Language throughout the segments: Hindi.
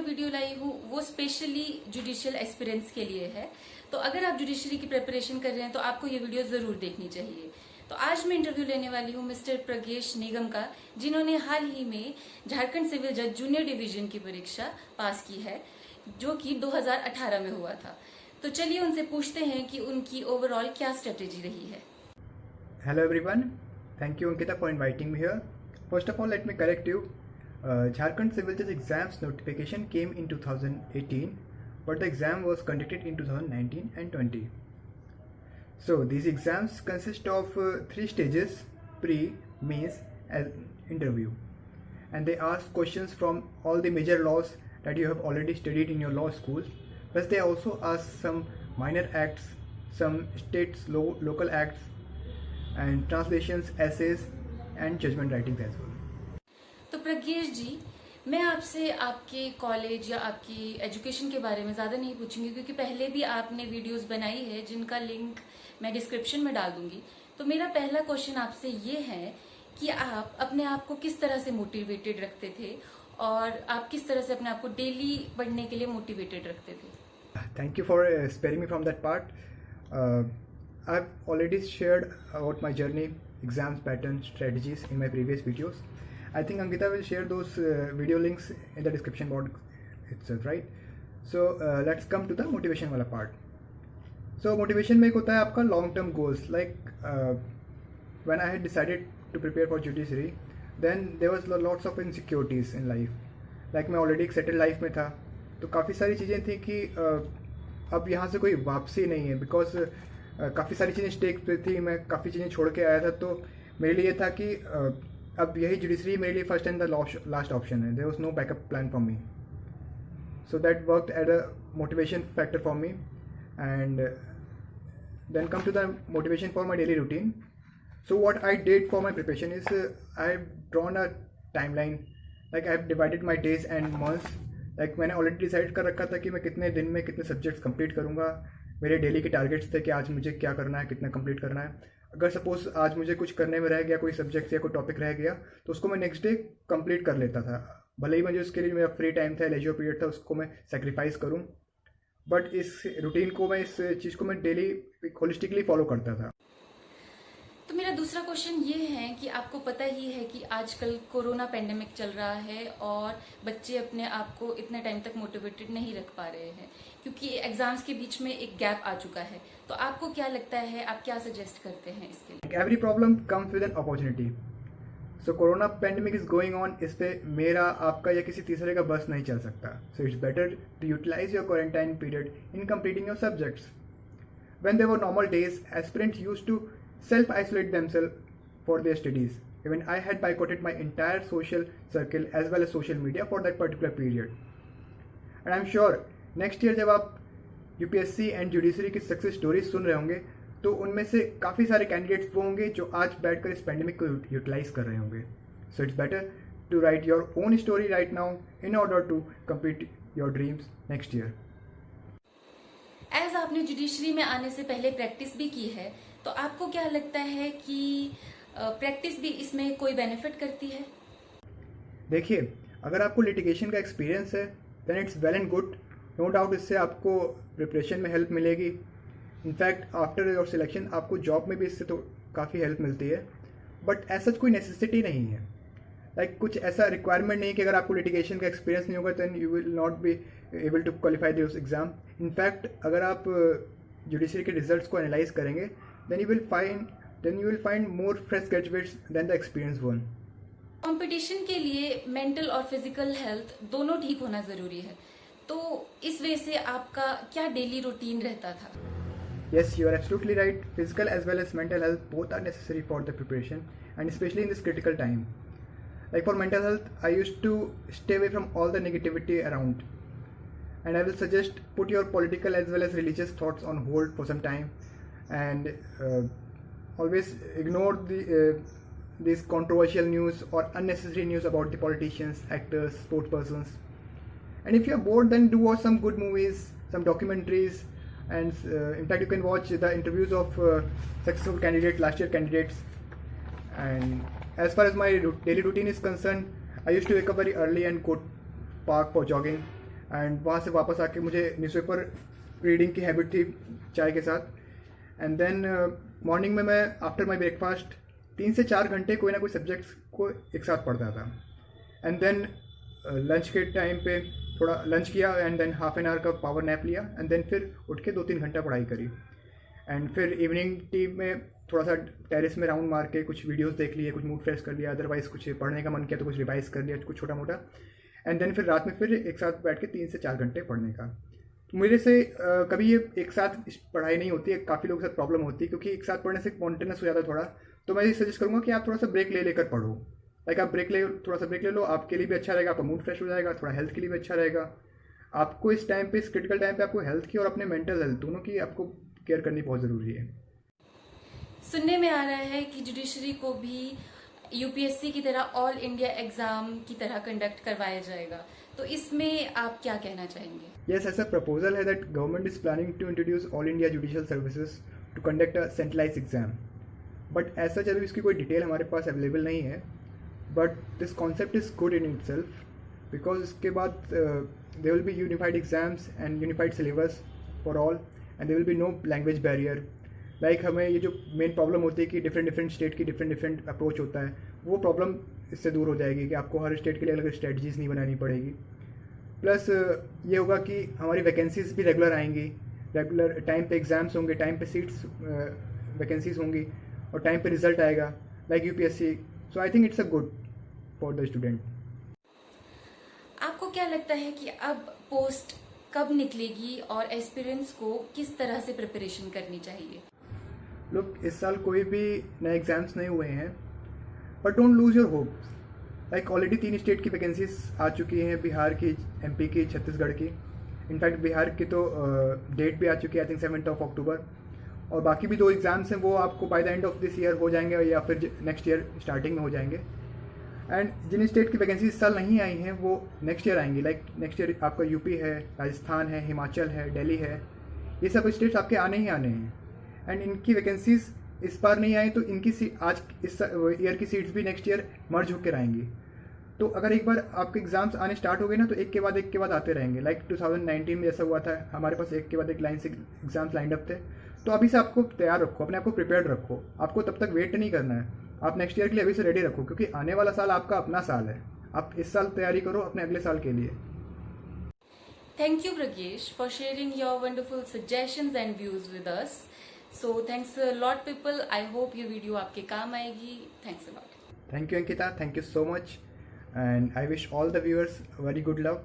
मैं वीडियो लाई हूँ वो स्पेशली जुडिशियल एस्पिरेंट्स के लिए है। तो अगर आप जुडिशरी की प्रिपरेशन कर रहे हैं तो आपको ये वीडियो जरूर देखनी चाहिए। तो आज मैं इंटरव्यू लेने वाली हूँ मिस्टर प्रज्ञेश निगम का, जिन्होंने हाल ही में झारखंड सिविल जज जूनियर डिवीजन की परीक्षा पास की है, जो कि 2018 में हुआ था। तो चलिए उनसे पूछते हैं कि उनकी ओवरऑल क्या स्ट्रेटेजी रही है। Hello everyone, thank you Ankita for inviting me here. First of all, let me correct you. Jharkhand Civil Judge exams notification came in 2018, but the exam was conducted in 2019 and 20. So these exams consist of 3 stages: pre, mains, and interview, and they ask questions from all the major laws that you have already studied in your law schools. Plus, they also ask some minor acts, some states local acts, and translations, essays, and judgment writings as well. तो प्रज्ञेश जी, मैं आपसे आपके कॉलेज या आपकी एजुकेशन के बारे में ज़्यादा नहीं पूछूंगी, क्योंकि पहले भी आपने वीडियोस बनाई है जिनका लिंक मैं डिस्क्रिप्शन में डाल दूंगी। तो मेरा पहला क्वेश्चन आपसे ये है कि आप अपने आप को किस तरह से मोटिवेटेड रखते थे और आप किस तरह से अपने आप को डेली पढ़ने के लिए मोटिवेटेड रखते थे। Thank you for sparing me from that part. I've already shared about my journey, exams, pattern, strategies in my previous videos. I think Ankita will share those video links in the description box itself, right? So let's come to the motivation वाला part. So motivation में एक होता है आपका long term goals. Like when I had decided to prepare for judiciary, then there was lots of insecurities in life. Like मैं already एक settled life में था, तो काफ़ी सारी चीज़ें थी कि अब यहाँ से कोई वापसी नहीं है, बिकॉज काफ़ी सारी चीज़ें स्टेक पे थी, मैं काफ़ी चीज़ें छोड़ के आया था। तो मेरे लिए ये था कि अब यही जुडिशरी मेरे लिए first and the last option है। There was no backup plan for me, so that worked as a motivation factor for me. And then come to the motivation for my daily routine. So what I did for my preparation is I've drawn a timeline, like I've divided my days and months. Like मैंने ऑलरेडी डिसाइड कर रखा था कि मैं कितने दिन में कितने सब्जेक्ट्स कंप्लीट करूँगा। मेरे डेली के टारगेट्स थे कि आज मुझे क्या करना है, कितना कंप्लीट करना है। अगर सपोज आज मुझे कुछ करने में रह गया, कोई सब्जेक्ट या कोई टॉपिक रह गया, तो उसको मैं नेक्स्ट डे कंप्लीट कर लेता था। भले ही मुझे उसके लिए मेरा फ्री टाइम था, लेजर पीरियड था, उसको मैं सेक्रीफाइस करूँ, बट इस रूटीन को मैं, इस चीज़ को मैं डेली होलिस्टिकली फॉलो करता था। तो मेरा दूसरा क्वेश्चन ये है कि आपको पता ही है कि आजकल कोरोना पेंडेमिक चल रहा है और बच्चे अपने आप को इतने टाइम तक मोटिवेटेड नहीं रख पा रहे हैं, क्योंकि एग्जाम्स के बीच में एक गैप आ चुका है। तो आपको क्या लगता है, आप क्या सजेस्ट करते हैं इसके लिए? Every problem comes with an opportunity. So corona pandemic is going on, इस पे मेरा, आपका या किसी तीसरे का बस नहीं चल सकता। So it's better to utilize your quarantine period in completing your subjects. When there were normal days, aspirants used to self-isolate themselves for their studies. Even I had boycotted my entire social circle as well as social media for that particular period. And I'm sure next year जब आप UPSC and Judiciary की सक्सेस स्टोरीज सुन रहे होंगे, तो उनमें से काफ़ी सारे कैंडिडेट्स वो होंगे जो आज बैठकर इस पैंडेमिक को यूटिलाइज कर रहे होंगे. So it's better to write your own story right now in order to complete your dreams next year. As आपने जुडिशरी में आने से पहले प्रैक्टिस भी की है, तो आपको क्या लगता है कि प्रैक्टिस भी इसमें कोई बेनिफिट करती है? देखिए, अगर आपको लिटिगेशन का एक्सपीरियंस है then it's well and good, no doubt इससे आपको प्रिपरेशन में हेल्प मिलेगी। इनफैक्ट आफ्टर योर सिलेक्शन आपको जॉब में भी इससे तो काफ़ी हेल्प मिलती है, बट ऐसा कोई नेसेसिटी नहीं है। लाइक कुछ ऐसा रिक्वायरमेंट नहीं कि अगर आपको लिटिगेशन का एक्सपीरियंस नहीं होगा then you will not be able to qualify this exam. In fact अगर आप जुडिशरी के रिजल्ट्स को एनालाइज करेंगे then you will find more fresh graduates than the experienced one. Competition के लिए मेंटल और फिजिकल हेल्थ दोनों ठीक होना जरूरी है, तो इस वजह से आपका क्या डेली रूटीन रहता था? Yes, you are absolutely right. Physical as well as mental health both are necessary for the preparation, and especially in this critical time. Like for mental health, I used to stay away from all the negativity around, and I will suggest put your political as well as religious thoughts on hold for some time, and always ignore these controversial news or unnecessary news about the politicians, actors, sports persons. And if you are bored, then do watch some good movies, some documentaries, and in fact you can watch the interviews of successful candidates, last year candidates. And as far as my daily routine is concerned, I used to wake up very early and go park for jogging. And वहाँ से वापस आके मुझे न्यूज़पेपर रीडिंग की हैबिट थी चाय के साथ. एंड देन मॉर्निंग में मैं आफ्टर माई ब्रेकफास्ट 3 से 4 घंटे कोई ना कोई सब्जेक्ट्स को एक साथ पढ़ता था. एंड देन लंच के टाइम पे थोड़ा लंच किया and than half an hour का पावर नैप लिया एंड देन फिर उठ के 2-3 घंटा पढ़ाई करी. एंड फिर इवनिंग टी में थोड़ा सा टेरेस में राउंड मार के कुछ वीडियोस देख लिए, कुछ मूड फ्रेश कर लिया, अदरवाइज कुछ पढ़ने का मन किया तो कुछ रिवाइज कर लिया कुछ छोटा मोटा. एंड देन फिर रात में फिर एक साथ बैठ के 3 से 4 घंटे पढ़ने का. तो मेरे से कभी ये एक साथ पढ़ाई नहीं होती है, काफ़ी लोगों के साथ प्रॉब्लम होती है क्योंकि एक साथ पढ़ने से मॉन्टेनस हो जाता है थोड़ा. तो मैं ये सजेस्ट करूँगा कि आप थोड़ा सा ब्रेक ले लेकर पढ़ो. लाइक आप थोड़ा सा ब्रेक ले लो, आपके लिए भी अच्छा रहेगा, आपका मूड फ्रेश हो जाएगा, थोड़ा हेल्थ के लिए भी अच्छा रहेगा. आपको इस टाइम पे, इस क्रिटिकल टाइम पे आपको हेल्थ की और अपने मेंटल हेल्थ दोनों की आपको केयर करनी बहुत ज़रूरी है. सुनने में आ रहा है कि जुडिशरी को भी यूपीएससी की तरह ऑल इंडिया एग्जाम की तरह कंडक्ट करवाया जाएगा, तो इसमें आप क्या कहना चाहेंगे? Yes, ऐसा प्रपोजल है that government is planning to introduce all India judicial services to conduct a centralized exam. But ऐसा चलो इसकी कोई डिटेल हमारे पास अवेलेबल नहीं है. But this concept is good in itself because इसके बाद there will be unified exams and unified syllabus for all and there will be no language barrier. Like हमें ये जो मेन प्रॉब्लम होती है कि डिफरेंट स्टेट की डिफरेंट अप्रोच होता है, वो प्रॉब्लम इससे दूर हो जाएगी कि आपको हर स्टेट के लिए अलग स्ट्रेटजीज नहीं बनानी पड़ेगी. प्लस ये होगा कि हमारी वैकेंसीज भी रेगुलर आएंगी, रेगुलर टाइम पे एग्ज़ाम्स होंगे, टाइम पे सीट्स वैकेंसीज होंगी और टाइम पे रिजल्ट आएगा like UPSC. So I think it's a good for the student. आपको क्या लगता है कि अब पोस्ट कब निकलेगी और एस्पिरेंट्स को किस तरह से प्रिपरेशन करनी चाहिए? लोग इस साल कोई भी नए एग्ज़ाम्स नहीं हुए हैं, but don't lose your hope. Like already 3 state की वैकेंसीज आ चुकी हैं, बिहार की, एमपी की, छत्तीसगढ़ की. इनफैक्ट बिहार की तो डेट भी आ चुकी है, आई थिंक 7 अक्टूबर. और बाकी भी 2 एग्ज़ाम्स हैं, वो आपको by the end of this year हो जाएंगे या फिर नेक्स्ट ईयर स्टार्टिंग में हो जाएंगे. एंड जिन स्टेट की वैकेंसी इस साल नहीं आई हैं वो नेक्स्ट ईयर आएंगी. लाइक नेक्स्ट ईयर आपका यूपी है, राजस्थान है, हिमाचल है, दिल्ली है, ये सब स्टेट्स आपके आने ही आने हैं. एंड इनकी वैकेंसीज इस बार नहीं आई तो इनकी आज इस ईयर की सीट्स भी नेक्स्ट ईयर मर्ज होकर आएंगी. तो अगर एक बार आपके एग्जाम्स आने स्टार्ट हो गए ना तो एक के बाद आते रहेंगे. लाइक 2019 में जैसा हुआ था, हमारे पास एक के बाद एक लाइन से एग्जाम्स लाइंड अप थे. तो अभी से आपको तैयार रखो, अपने आप को प्रिपेयर्ड रखो. आपको तब तक वेट नहीं करना है, आप नेक्स्ट ईयर के लिए अभी से रेडी रखो क्योंकि आने वाला साल आपका अपना साल है. आप इस साल तैयारी करो अपने अगले साल के लिए. Thank you, Pragesh, for sharing your wonderful suggestions and views with us. So thanks a lot, people. I hope ये वीडियो आपके काम आएगी. Thanks a lot. Thank you, Ankita. Thank you so much. And I wish all the viewers very good luck.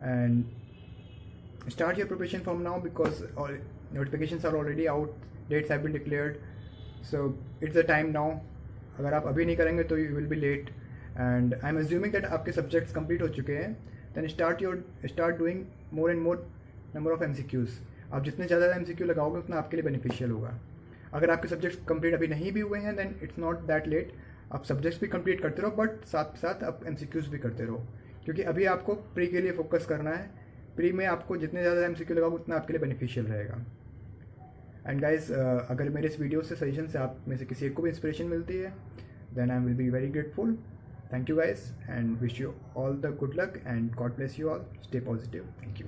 And start your preparation from now because all notifications are already out. Dates have been declared. So it's the time now. अगर आप अभी नहीं करेंगे तो you will be late. And I'm assuming that आपके subjects complete हो चुके हैं. Then start doing more and more number of MCQs. आप जितने ज़्यादा MCQ लगाओगे उतना आपके लिए बेनिफिशियल होगा. अगर आपके सब्जेक्ट्स कंप्लीट अभी नहीं भी हुए हैं then it's not that late. आप सब्जेक्ट्स भी कंप्लीट करते रहो बट साथ साथ आप MCQs भी करते रहो क्योंकि अभी आपको प्री के लिए फोकस करना है. प्री में आपको जितने ज़्यादा MCQ लगाओगे उतना आपके लिए बेनिफिशियल रहेगा. एंड गाइज अगर मेरे इस वीडियो से सजेशन से आप में से किसी एक को भी इंस्पिरेशन मिलती है then I will be very grateful. Thank you guys and wish you all the good luck and God bless you all. Stay positive. Thank you.